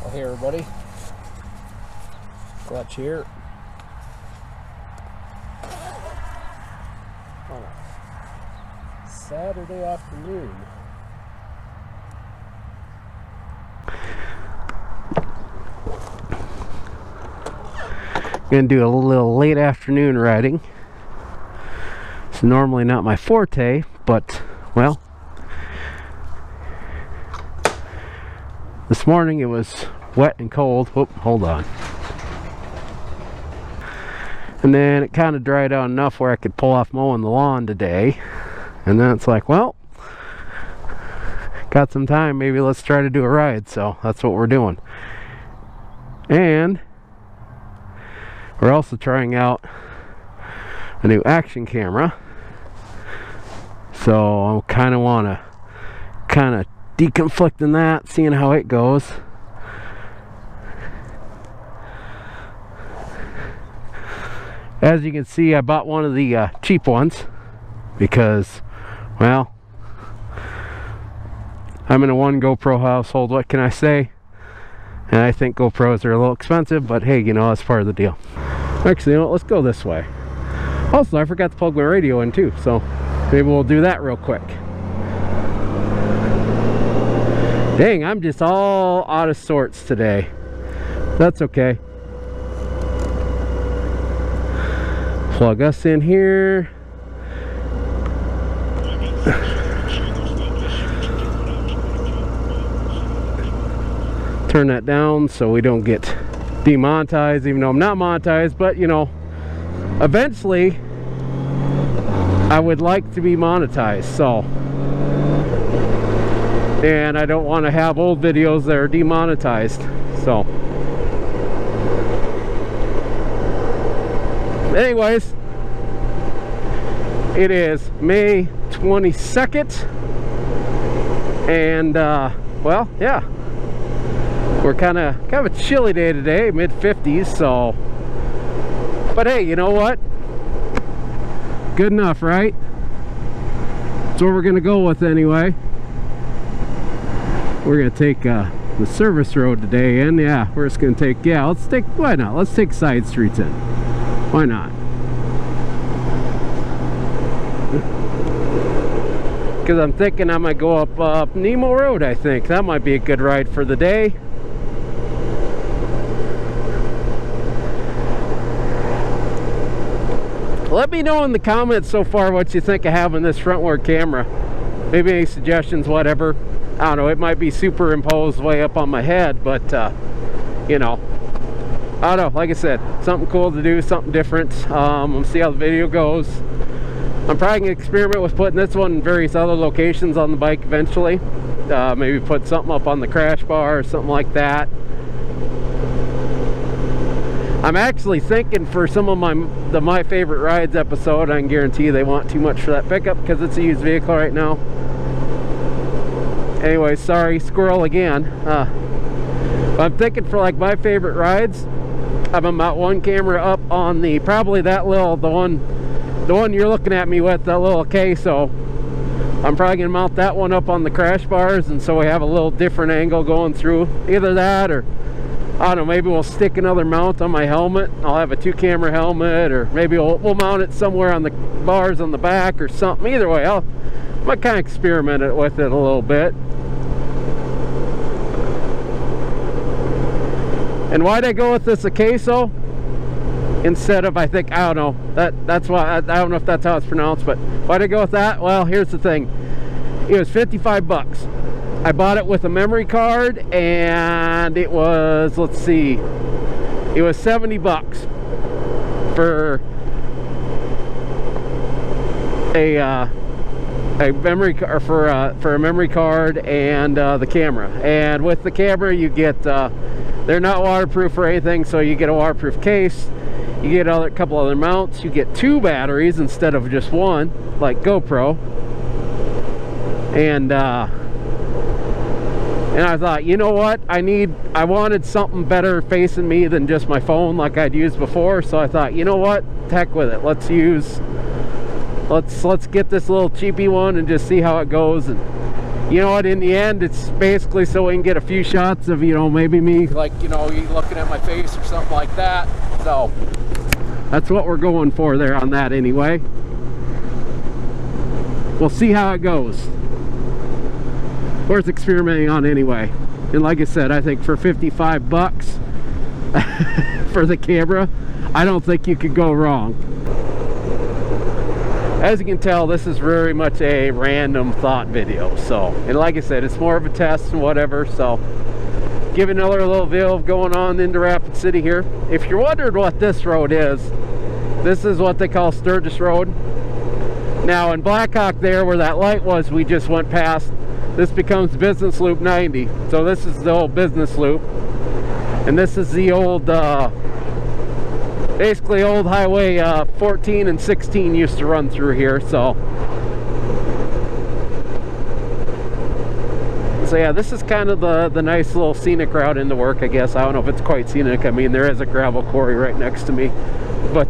Well, hey everybody, Clutch here on a Saturday afternoon. Gonna do a little late afternoon riding. It's normally not my forte, but well, this morning it was wet and cold. Whoop, hold on. And then it kind of dried out enough where I could pull off mowing the lawn today. And then it's like, well, got some time, maybe let's try to do a ride. So that's what we're doing. And we're also trying out a new action camera. So I kind of want to deconflicting that, seeing how it goes. As you can see, I bought one of the cheap ones because, well, I'm in a one GoPro household. What can I say? And I think GoPros are a little expensive, but hey, you know, that's part of the deal. Actually, you know what, let's go this way. Also, I forgot to plug my radio in too, so maybe we'll do that real quick. Dang, I'm just all out of sorts today. That's okay. Plug us in here. Turn that down so we don't get demonetized, even though I'm not monetized, but you know, eventually I would like to be monetized, so. And I don't want to have old videos that are demonetized, so. Anyways, it is May 22nd, and well, yeah, we're kind of a chilly day today, mid-50s, so. But hey, you know what? Good enough, right? That's what we're gonna go with anyway. We're gonna take the service road today, and yeah, we're just gonna take, yeah, why not? Let's take side streets in. Why not? Because I'm thinking I might go up Nemo Road, I think. That might be a good ride for the day. Let me know in the comments so far what you think of having this frontward camera. Maybe any suggestions, whatever. I don't know, it might be superimposed way up on my head, but you know, I don't know, like I said, something cool to do, something different. We'll see how the video goes. I'm probably going to experiment with putting this one in various other locations on the bike eventually. Maybe put something up on the crash bar or something like that. I'm actually thinking for some of my favorite rides episode, I can guarantee they want too much for that pickup because it's a used vehicle right now. Anyway, sorry, squirrel again. I'm thinking for like my favorite rides, I'm gonna mount one camera up on the, probably that little, the one you're looking at me with, that little AKASO. I'm probably gonna mount that one up on the crash bars, and so we have a little different angle going through. Either that, or I don't know, maybe we'll stick another mount on my helmet. I'll have a 2-camera helmet, or maybe we'll mount it somewhere on the bars on the back or something. Either way, I might kind of experiment with it a little bit. And why'd I go with this AKASO instead of, I think, I don't know, that's why, I don't know if that's how it's pronounced, but why'd I go with that? Well, here's the thing. It was 55 bucks. I bought it with a memory card, and it was, let's see, it was 70 bucks for a memory card, for a memory card and the camera. And with the camera, you get they're not waterproof or anything, so you get a waterproof case. You get a couple other mounts. You get 2 batteries instead of just one, like GoPro. And I thought, you know what? I wanted something better facing me than just my phone like I'd used before. So I thought, you know what? Heck with it. Let's get this little cheapy one and just see how it goes. And you know what, in the end, it's basically so we can get a few shots of, you know, maybe me, like, you know, you looking at my face or something like that. So that's what we're going for there on that anyway. We'll see how it goes. Worth experimenting on anyway. And like I said, I think for 55 bucks for the camera, I don't think you could go wrong. As you can tell, this is very much a random thought video. So, and like I said, it's more of a test and whatever. So, give another little view of going on into Rapid City here. If you're wondering what this road is, this is what they call Sturgis Road. Now, in Blackhawk there, where that light was, we just went past, this becomes Business Loop 90. So this is the old business loop. And this is the old, basically old highway 14 and 16 used to run through here. So yeah, this is kind of the nice little scenic route into work, I guess. I don't know if it's quite scenic. I mean, there is a gravel quarry right next to me, but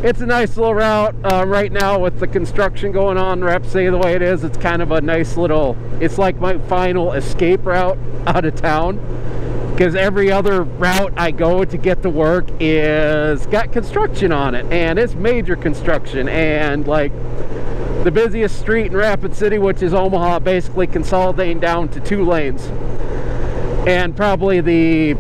it's a nice little route right now with the construction going on. Rapid City the way it is, it's kind of a nice little, it's like my final escape route out of town, because every other route I go to get to work is got construction on it, and it's major construction. And like the busiest street in Rapid City, which is Omaha, basically consolidating down to 2 lanes. And probably the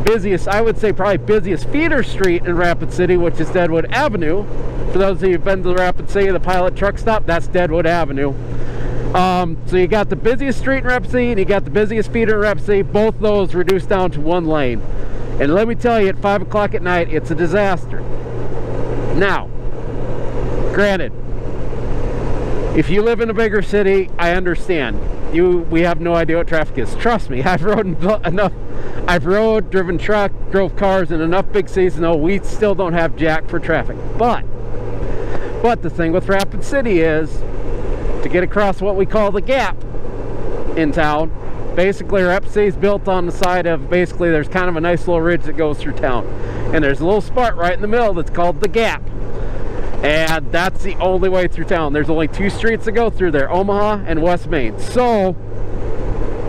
busiest, I would say probably busiest feeder street in Rapid City, which is Deadwood Avenue. For those of you who've been to the Rapid City, the Pilot truck stop, that's Deadwood Avenue. So you got the busiest street in Rapid City and you got the busiest feeder in Rapid City. Both those reduced down to 1 lane. And let me tell you, at 5 o'clock at night, it's a disaster. Now, granted, if you live in a bigger city, I understand. We have no idea what traffic is. Trust me, I've driven truck, drove cars in enough big cities to know we still don't have jack for traffic. But the thing with Rapid City is, to get across what we call the gap in town, basically Rapid City is built on the side of, basically there's kind of a nice little ridge that goes through town. And there's a little spot right in the middle that's called the gap. And that's the only way through town. There's only 2 streets that go through there, Omaha and West Main. So,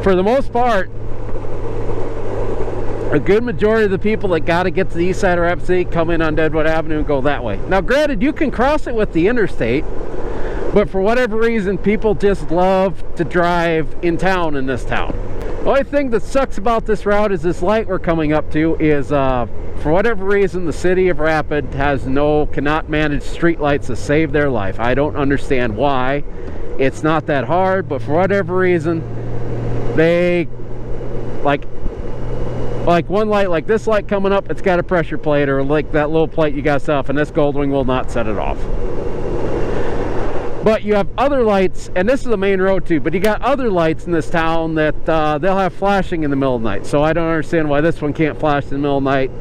for the most part, a good majority of the people that got to get to the east side of Rapid City come in on Deadwood Avenue and go that way. Now, granted, you can cross it with the interstate, but for whatever reason, people just love to drive in town in this town. The only thing that sucks about this route is this light we're coming up to is, for whatever reason, the city of Rapid cannot manage street lights to save their life. I don't understand why. It's not that hard, but for whatever reason, they, like one light, like this light coming up, it's got a pressure plate, or like that little plate you got set off, and this Goldwing will not set it off. But you have other lights, and this is the main road too, but you got other lights in this town that they'll have flashing in the middle of the night. So I don't understand why this one can't flash in the middle of the night.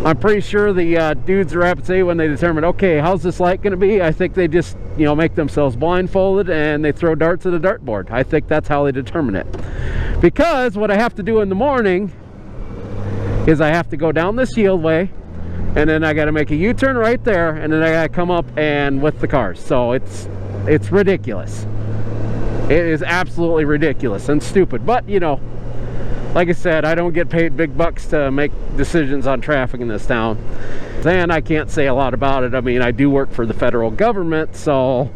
I'm pretty sure the dudes at Rapid City, when they determine, okay, how's this light going to be, I think they just, you know, make themselves blindfolded and they throw darts at a dartboard. I think that's how they determine it. Because what I have to do in the morning is I have to go down this Yieldway, and then I got to make a U-turn right there, and then I got to come up and with the cars. So it's ridiculous. It is absolutely ridiculous and stupid. But, you know, like I said, I don't get paid big bucks to make decisions on traffic in this town. And I can't say a lot about it. I mean, I do work for the federal government, so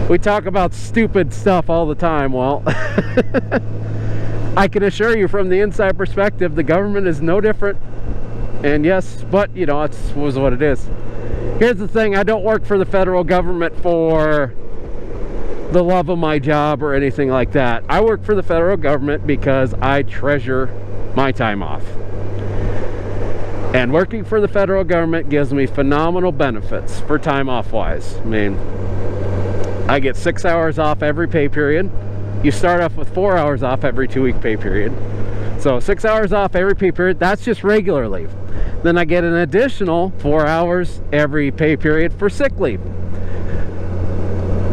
we talk about stupid stuff all the time. Well, I can assure you from the inside perspective, the government is no different. And yes, but, you know, it was what it is. Here's the thing, I don't work for the federal government for the love of my job or anything like that. I work for the federal government because I treasure my time off. And working for the federal government gives me phenomenal benefits for time off wise. I mean, I get 6 hours off every pay period. You start off with 4 hours off every 2-week pay period. So 6 hours off every pay period, that's just regular leave. Then I get an additional 4 hours every pay period for sick leave,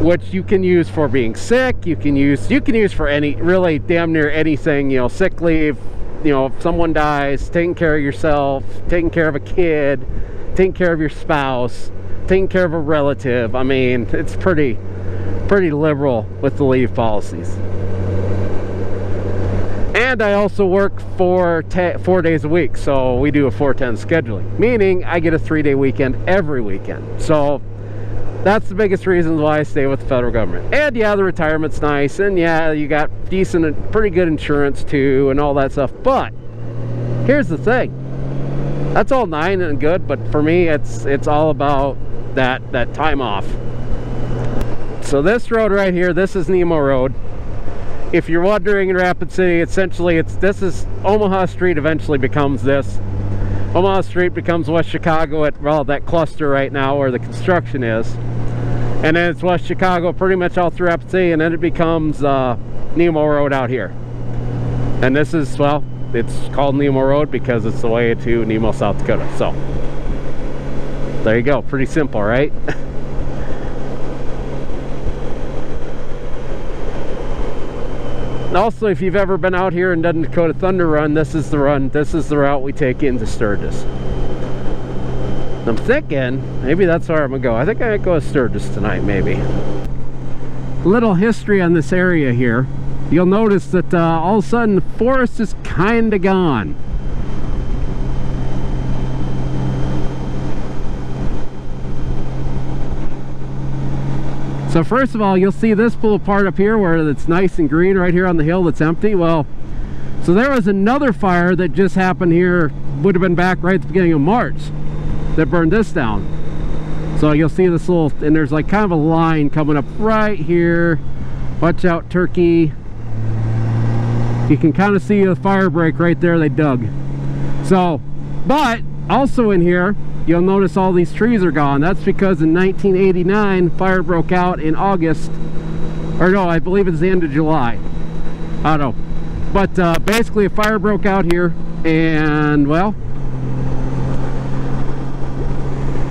which you can use for being sick. You can use for any, really damn near anything. You know, sick leave, you know, if someone dies, taking care of yourself, taking care of a kid, taking care of your spouse, taking care of a relative. I mean, it's pretty liberal with the leave policies. And I also work 4 days a week, so we do a 4-10 scheduling, meaning I get a 3-day weekend every weekend. So that's the biggest reason why I stay with the federal government. And yeah, the retirement's nice, and yeah, you got decent and pretty good insurance too, and all that stuff. But here's the thing, that's all nice and good, but for me, it's all about that time off. So this road right here, this is Nemo Road. If you're wondering, in Rapid City, essentially this is Omaha Street eventually becomes this. Omaha Street becomes West Chicago at, well, that cluster right now where the construction is. And then it's West Chicago pretty much all through Rapid City, and then it becomes Nemo Road out here. And this is, well, it's called Nemo Road because it's the way to Nemo, South Dakota. So there you go, pretty simple, right? And also, if you've ever been out here and done Dakota Thunder Run, this is the route we take into Sturgis. I'm thinking maybe that's where I'm gonna go. I think I might go to Sturgis tonight, maybe. Little history on this area here. You'll notice that all of a sudden the forest is kind of gone. So first of all, you'll see this little part up here where it's nice and green right here on the hill that's empty. Well, so there was another fire that just happened here, would have been back right at the beginning of March, that burned this down. So you'll see this little, and there's like kind of a line coming up right here. Watch out, turkey. You can kind of see a fire break right there they dug. So, but also in here, you'll notice all these trees are gone. That's because in 1989, fire broke out in August, or no, I believe it's the end of July. I don't know. But basically a fire broke out here, and well,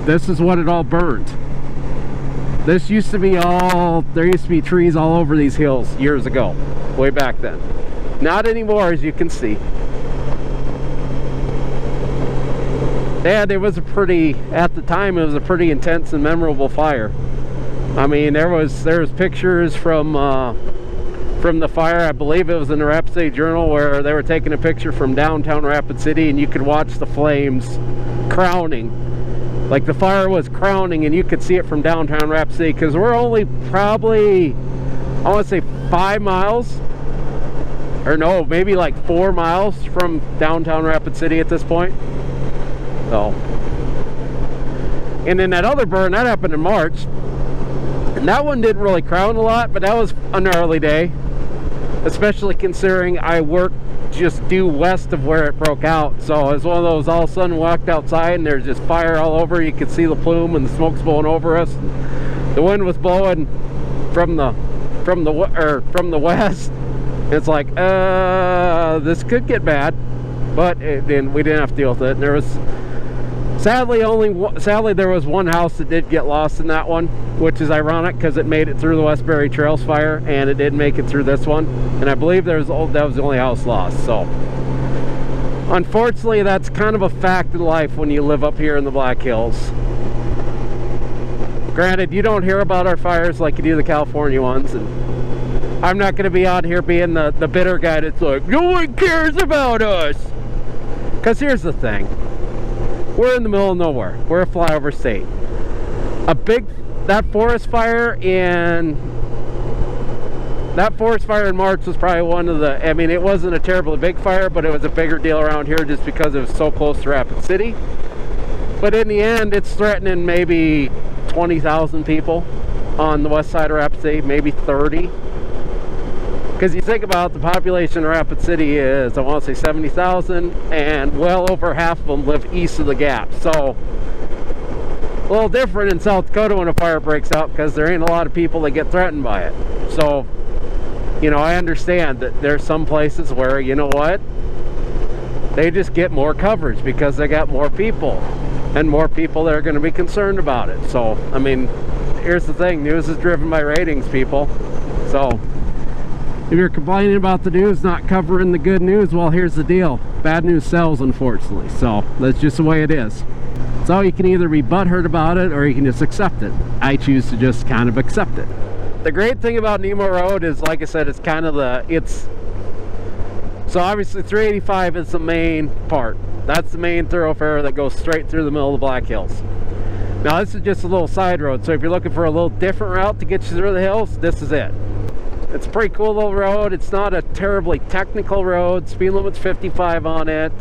this is what it all burned. This used to be all, there used to be trees all over these hills years ago, way back then. Not anymore, as you can see. And it was a pretty, at the time, it was a pretty intense and memorable fire. I mean, there was pictures from the fire. I believe it was in the Rapid City Journal where they were taking a picture from downtown Rapid City, and you could watch the flames crowning. Like the fire was crowning, and you could see it from downtown Rapid City, because we're only probably, I want to say 5 miles, or no, maybe like 4 miles from downtown Rapid City at this point. So, and then that other burn, that happened in March, and that one didn't really crown a lot, but that was a gnarly day, especially considering I worked just due west of where it broke out. So it was one of those, all of a sudden walked outside and there's just fire all over. You could see the plume and the smoke's blowing over us. The wind was blowing from the west. It's like, this could get bad, but then we didn't have to deal with it. And there was sadly there was one house that did get lost in that one, which is ironic because it made it through the Westbury Trails fire, and it did make it through this one. And I believe that was the only house lost. So unfortunately, that's kind of a fact of life when you live up here in the Black Hills. Granted, you don't hear about our fires like you do the California ones, and I'm not going to be out here being the bitter guy that's like, no one cares about us. Because here's the thing. We're in the middle of nowhere. We're a flyover state. That forest fire in March was probably one of the, I mean, it wasn't a terribly big fire, but it was a bigger deal around here just because it was so close to Rapid City. But in the end, it's threatening maybe 20,000 people on the west side of Rapid City, maybe 30. Because you think about the population of Rapid City is, I want to say 70,000, and well over half of them live east of the Gap. So a little different in South Dakota when a fire breaks out, because there ain't a lot of people that get threatened by it. So, you know, I understand that there's some places where, you know what, they just get more coverage because they got more people, and more people that are going to be concerned about it. So, I mean, here's the thing, news is driven by ratings, people. So if you're complaining about the news not covering the good news, well, here's the deal. Bad news sells, unfortunately. So that's just the way it is. So you can either be butthurt about it or you can just accept it. I choose to just kind of accept it. The great thing about Nemo Road is, like I said, it's kind of so obviously 385 is the main part. That's the main thoroughfare that goes straight through the middle of the Black Hills. Now this is just a little side road, so if you're looking for a little different route to get you through the hills, this is it. It's a pretty cool little road. It's not a terribly technical road. Speed limit's 55 on it.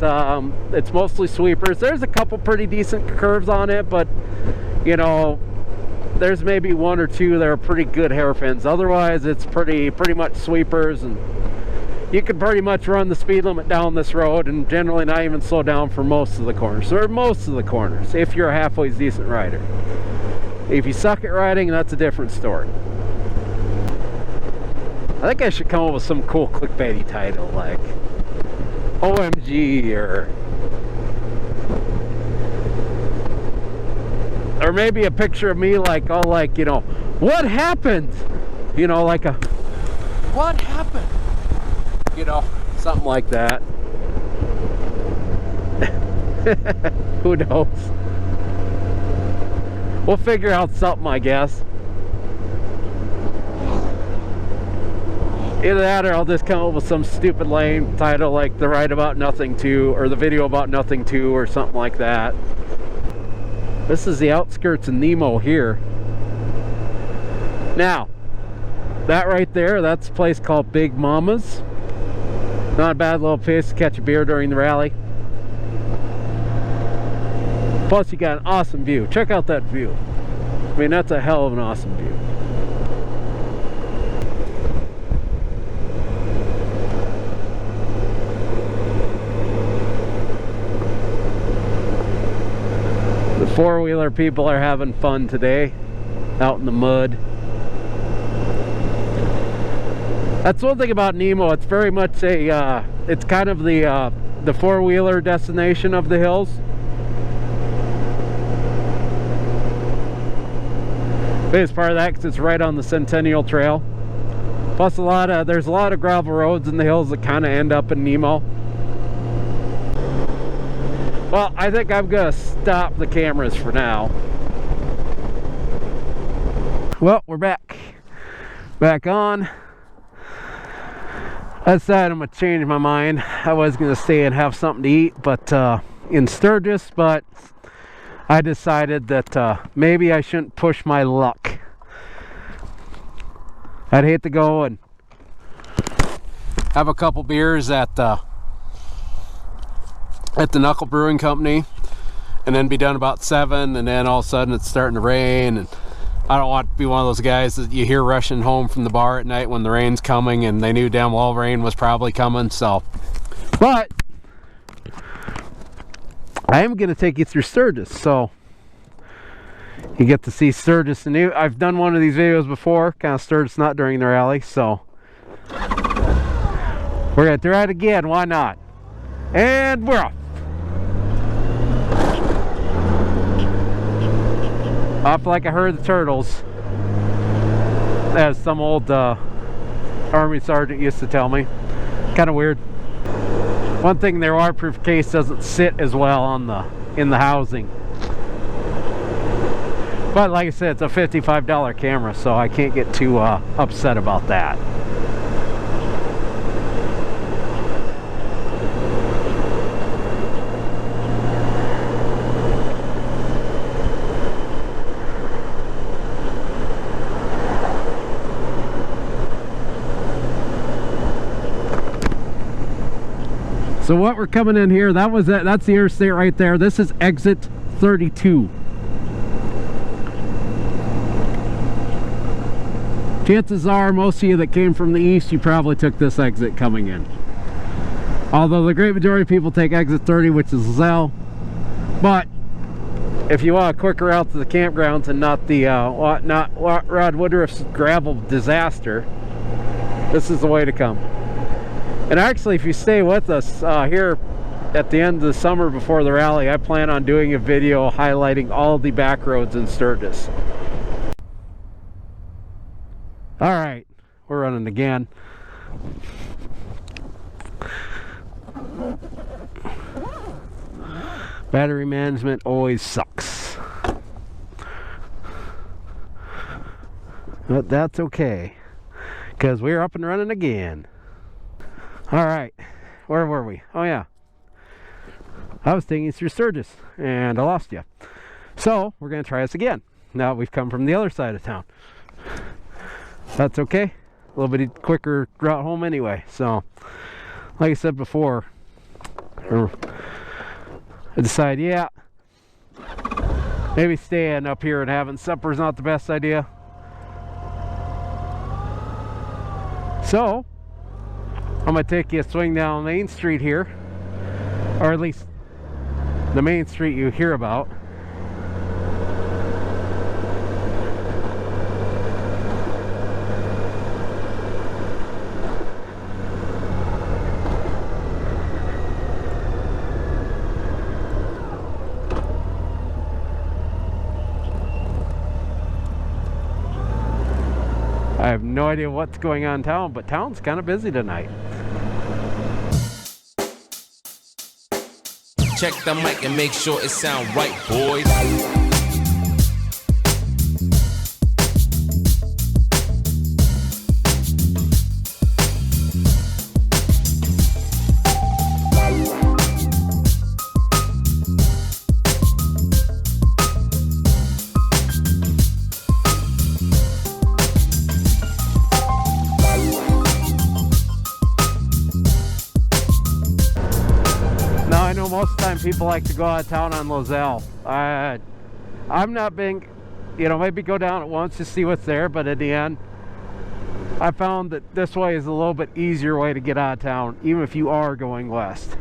It's mostly sweepers. There's a couple pretty decent curves on it, but you know, there's maybe one or two that are pretty good hairpins. Otherwise, it's pretty much sweepers, and you can pretty much run the speed limit down this road and generally not even slow down for most of the corners, or most of the corners, if you're a halfway decent rider. If you suck at riding, that's a different story. I think I should come up with some cool clickbaity title like OMG or maybe a picture of me like all like, you know, what happened? You know, like a what happened? You know, something like that. Who knows? We'll figure out something, I guess. Either that or I'll just come up with some stupid lame title like the ride about nothing 2 or the video about nothing 2 or something like that. This is the outskirts of Nemo here. Now, that right there, that's a place called Big Mama's. Not a bad little place to catch a beer during the rally. Plus you got an awesome view. Check out that view. I mean, that's a hell of an awesome view. The four-wheeler people are having fun today out in the mud. That's one thing about Nemo. It's very much a it's kind of the four-wheeler destination of the hills. Biggest part of that because it's right on the Centennial Trail. Plus there's a lot of gravel roads in the hills that kind of end up in Nemo. Well, I think I'm gonna stop the cameras for now. Well, we're back on. I decided I'm gonna change my mind. I was gonna stay and have something to eat, but in Sturgis, but I decided that maybe I shouldn't push my luck. I'd hate to go and have a couple beers at the Knuckle Brewing Company and then be done about 7, and then all of a sudden it's starting to rain, and I don't want to be one of those guys that you hear rushing home from the bar at night when the rain's coming, and they knew damn well rain was probably coming. So, but I am going to take you through Sturgis, so you get to see Sturgis. And I've done one of these videos before, kind of Sturgis, not during the rally, so we're going to try it again. Why not? And we're off. Off like I heard the turtles, as some old army sergeant used to tell me. Kind of weird. One thing, their waterproof case doesn't sit as well in the housing. But like I said, it's a $55 camera, so I can't get too upset about that. So what we're coming in here, that's the interstate right there. This is exit 32. Chances are most of you that came from the east, you probably took this exit coming in. Although the great majority of people take exit 30, which is Zell. But if you want a quicker route to the campgrounds and not the not Rod Woodruff's gravel disaster, this is the way to come. And actually, if you stay with us here at the end of the summer before the rally, I plan on doing a video highlighting all the back roads in Sturgis. All right, we're running again. Battery management always sucks. But that's okay, because we're up and running again. Alright, where were we? Oh yeah, I was taking you through Sturgis and I lost you. So we're going to try this again. Now we've come from the other side of town. That's okay. A little bit quicker route home anyway. So like I said before, I decided, yeah, maybe staying up here and having supper is not the best idea. So I'm going to take you a swing down Main Street here, or at least the main street you hear about. I have no idea what's going on in town, but town's kind of busy tonight. Check the mic and make sure it sound right, boys. I know most of the time people like to go out of town on Lozelle. I'm not being, you know, maybe go down at once to see what's there, but at the end, I found that this way is a little bit easier way to get out of town, even if you are going west.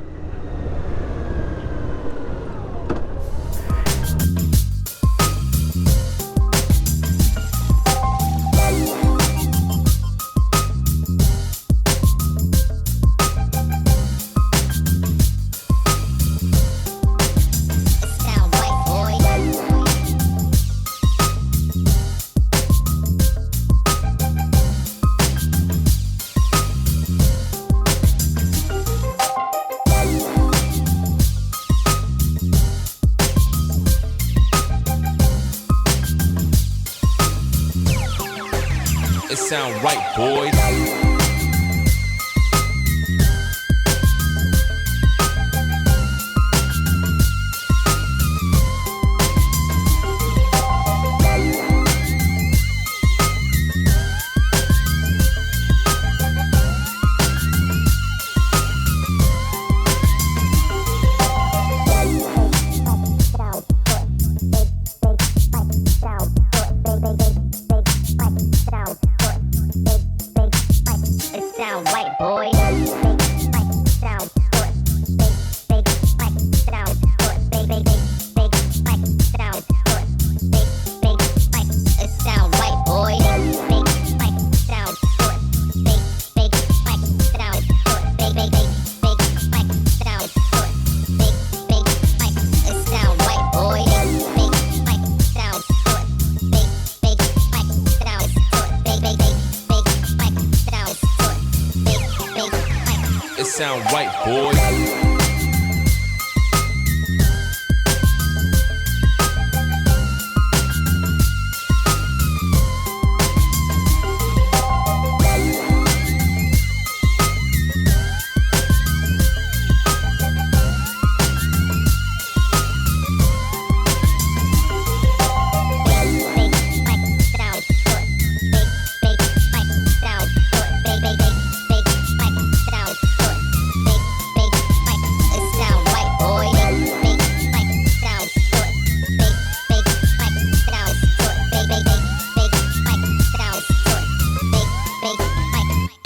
It sound right, boys. Sound right, boys.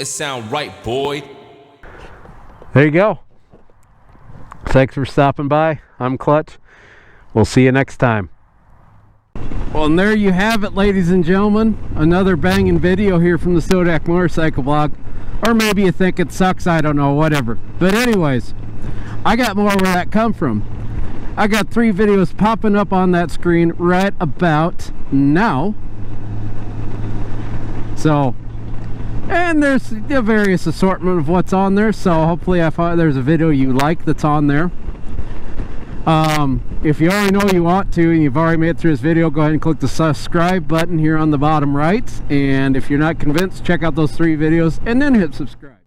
It sound right, boy. There you go. Thanks for stopping by. I'm Clutch. We'll see you next time. Well, and there you have it, ladies and gentlemen. Another banging video here from the Sodak motorcycle blog. Or maybe you think it sucks, I don't know, whatever. But anyways, I got more where that come from. I got 3 videos popping up on that screen right about now. So, and there's a various assortment of what's on there, so hopefully there's a video you like that's on there. If you already know you want to and you've already made it through this video, go ahead and click the subscribe button here on the bottom right. And if you're not convinced, check out those 3 videos and then hit subscribe.